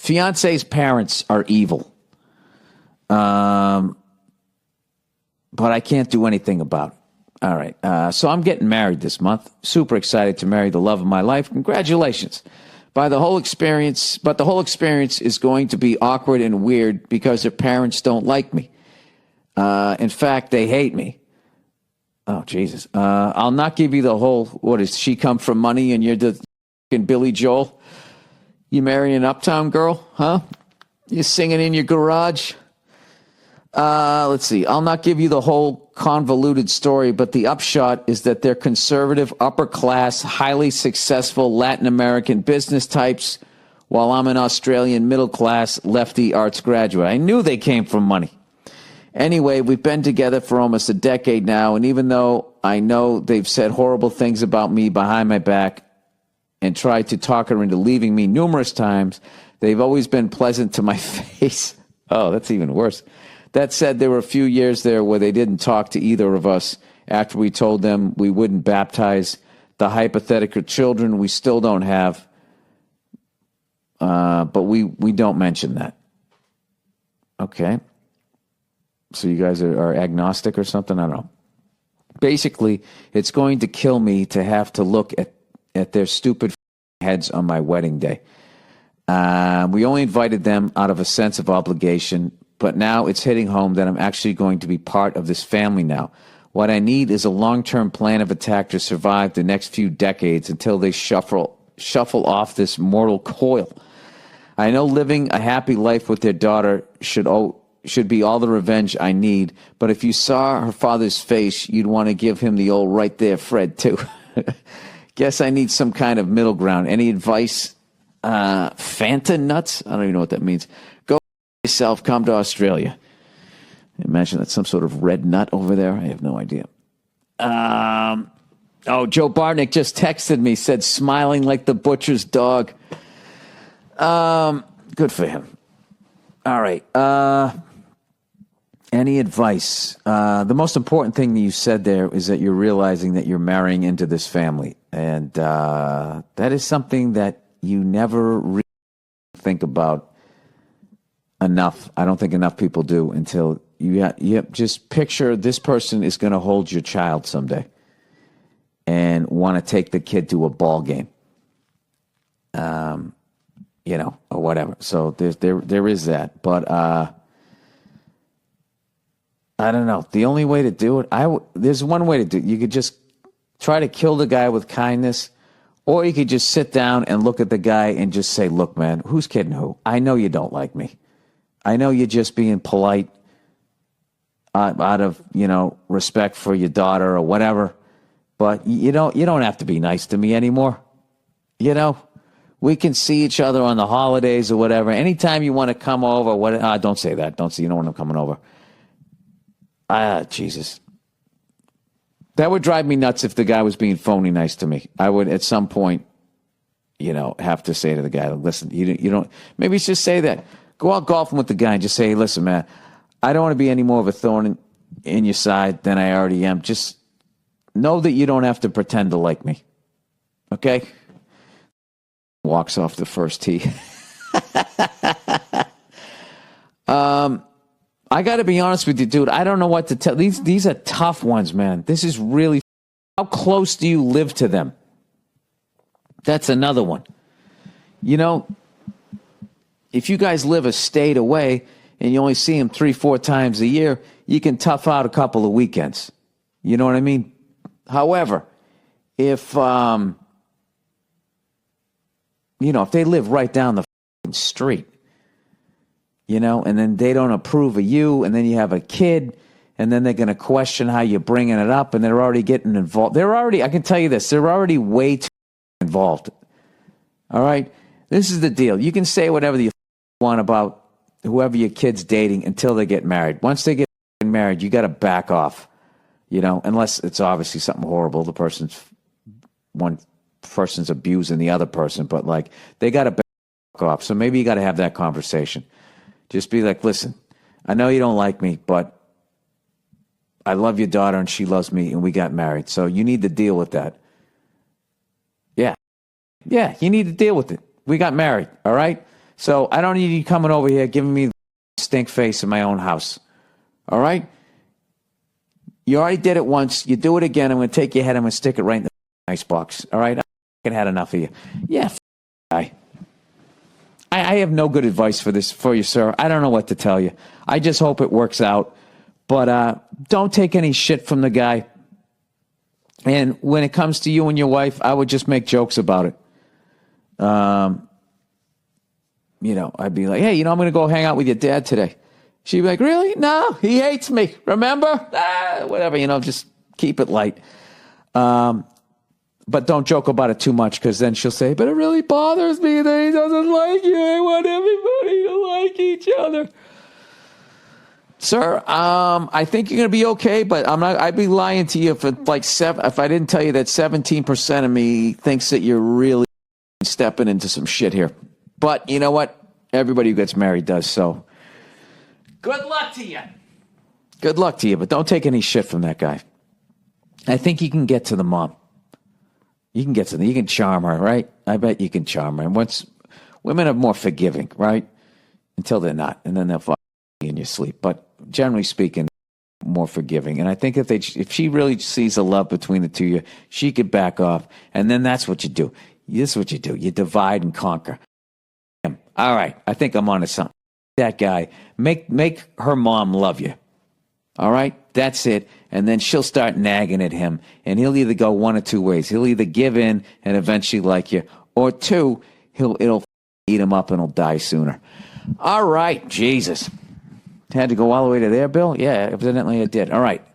Fiancé's parents are evil. But I can't do anything about it. All right. So I'm getting married this month. Super excited to marry the love of my life. Congratulations. But the whole experience is going to be awkward and weird because their parents don't like me. In fact, they hate me. Oh, Jesus. I'll not give you the whole, what does she come from money and you're the f***ing Billy Joel? You marry an uptown girl, huh? You singing in your garage? Let's see. I'll not give you the whole convoluted story, but the upshot is that they're conservative, upper class, highly successful Latin American business types, while I'm an Australian middle class lefty arts graduate. I knew they came from money. Anyway, we've been together for almost a decade now, and even though I know they've said horrible things about me behind my back and tried to talk her into leaving me numerous times, they've always been pleasant to my face. Oh, that's even worse. That said, there were a few years there where they didn't talk to either of us after we told them we wouldn't baptize the hypothetical children we still don't have, but we don't mention that. Okay. So you guys are agnostic or something? I don't know. Basically, it's going to kill me to have to look at their stupid heads on my wedding day. We only invited them out of a sense of obligation, but now it's hitting home that I'm actually going to be part of this family now. What I need is a long-term plan of attack to survive the next few decades until they shuffle off this mortal coil. I know living a happy life with their daughter should be all the revenge I need, but if you saw her father's face, you'd want to give him the old right there, Fred, too. Guess I need some kind of middle ground. Any advice? Fanta nuts? I don't even know what that means. Go yourself, come to Australia. Imagine that's some sort of red nut over there. I have no idea. Joe Bartnick just texted me, said smiling like the butcher's dog. Good for him. All right. Any advice? The most important thing that you said there is that you're realizing that you're marrying into this family. And that is something that you never really think about enough. I don't think enough people do until you just picture this person is going to hold your child someday and want to take the kid to a ball game. Or whatever. So there is that. But I don't know. The only way to do it, there's one way to do it. You could just try to kill the guy with kindness, or you could just sit down and look at the guy and just say, look, man, who's kidding who? I know you don't like me. I know you're just being polite out of, respect for your daughter or whatever. But you don't have to be nice to me anymore. We can see each other on the holidays or whatever. Anytime you want to come over, don't say that. Don't say you know when I'm coming over. Jesus. That would drive me nuts if the guy was being phony nice to me. I would, at some point, have to say to the guy, listen, you don't, maybe just say that. Go out golfing with the guy and just say, hey, listen, man, I don't want to be any more of a thorn in your side than I already am. Just know that you don't have to pretend to like me. Okay? Walks off the first tee. I got to be honest with you, dude. I don't know what to tell. These are tough ones, man. This is really. How close do you live to them? That's another one. If you guys live a state away and you only see them 3-4 times a year, you can tough out a couple of weekends. You know what I mean? However, if if they live right down the street, and then they don't approve of you, and then you have a kid, and then they're going to question how you're bringing it up, and they're already getting involved. I can tell you this, they're already way too involved. All right? This is the deal. You can say whatever you want about whoever your kid's dating until they get married. Once they get married, you got to back off, unless it's obviously something horrible. One person's abusing the other person, but they got to back off. So maybe you got to have that conversation. Just be like, listen, I know you don't like me, but I love your daughter and she loves me and we got married. So you need to deal with that. Yeah. Yeah, you need to deal with it. We got married, all right? So I don't need you coming over here giving me the stink face in my own house. All right? You already did it once. You do it again, I'm going to take your head. I'm going to stick it right in the icebox. All right? I had enough of you. Yeah, guy. I have no good advice for you, sir. I don't know what to tell you. I just hope it works out. But don't take any shit from the guy. And when it comes to you and your wife, I would just make jokes about it. You know, I'd be like, hey, you know, I'm going to go hang out with your dad today. She'd be like, really? No, he hates me. Remember? Whatever, you know, just keep it light. But don't joke about it too much, because then she'll say, but it really bothers me that he doesn't like you. I want everybody to like each other. Sir, I think you're going to be okay, but I'd be lying to you if I didn't tell you that 17% of me thinks that you're really stepping into some shit here. But you know what? Everybody who gets married does, so good luck to you. Good luck to you, but don't take any shit from that guy. I think you can get to the mom. You can charm her, right? I bet you can charm her. And once women are more forgiving, right? Until they're not, and then they'll fuck you in your sleep. But generally speaking, more forgiving. And I think if she really sees a love between the two of you, she could back off. And then that's what you do. This is what you do. You divide and conquer. All right, I think I'm onto something. That guy, make her mom love you. All right, that's it. And then she'll start nagging at him, and he'll either go one or two ways. He'll either give in and eventually like you, or two, it'll eat him up and he'll die sooner. All right, Jesus. Had to go all the way to there, Bill? Yeah, evidently I did. All right.